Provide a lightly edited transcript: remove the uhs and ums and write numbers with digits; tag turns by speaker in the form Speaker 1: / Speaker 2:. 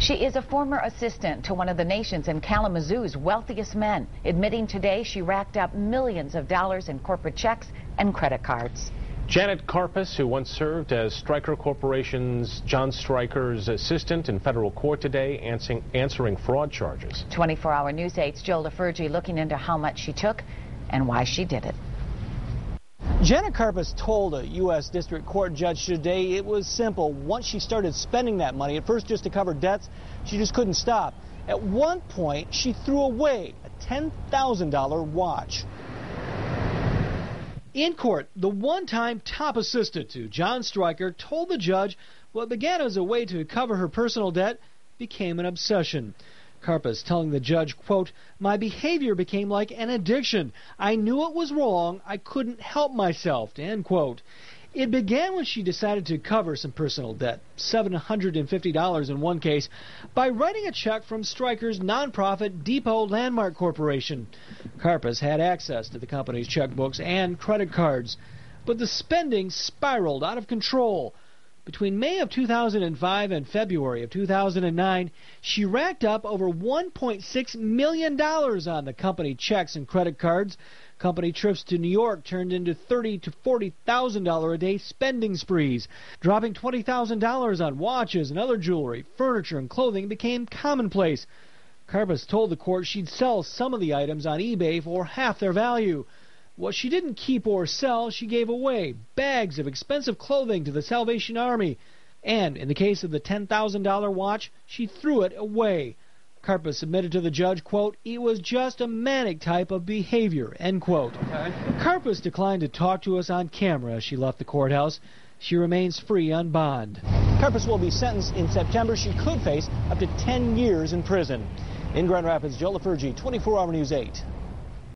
Speaker 1: She is a former assistant to one of the nation's and Kalamazoo's wealthiest men, admitting today she racked up millions of dollars in corporate checks and credit cards.
Speaker 2: Janet Karpus, who once served as Stryker Corporation's Jon Stryker's assistant in federal court today, answering fraud charges.
Speaker 1: 24-hour News 8's Joe LaFurgey looking into how much she took and why she did it.
Speaker 3: Janet Karpus told a U.S. District Court judge today it was simple. Once she started spending that money, at first just to cover debts, she just couldn't stop. At one point, she threw away a $10,000 watch. In court, the one-time top assistant to Jon Stryker told the judge what began as a way to cover her personal debt became an obsession. Karpus telling the judge, quote, "My behavior became like an addiction. I knew it was wrong. I couldn't help myself," end quote. It began when she decided to cover some personal debt, $750 in one case, by writing a check from Stryker's nonprofit Depot Landmark Corporation. Karpus had access to the company's checkbooks and credit cards, but the spending spiraled out of control. Between May of 2005 and February of 2009, she racked up over $1.6 million on the company checks and credit cards. Company trips to New York turned into $30,000 to $40,000 a day spending sprees. Dropping $20,000 on watches and other jewelry, furniture, and clothing became commonplace. Karpus told the court she'd sell some of the items on eBay for half their value. What she didn't keep or sell, she gave away. Bags of expensive clothing to the Salvation Army. And in the case of the $10,000 watch, she threw it away. Karpus admitted to the judge, quote, "It was just a manic type of behavior," end quote. Okay. Karpus declined to talk to us on camera as she left the courthouse. She remains free on bond. Karpus will be sentenced in September. She could face up to 10 years in prison. In Grand Rapids, Joe LaFurgey, 24-Hour News 8.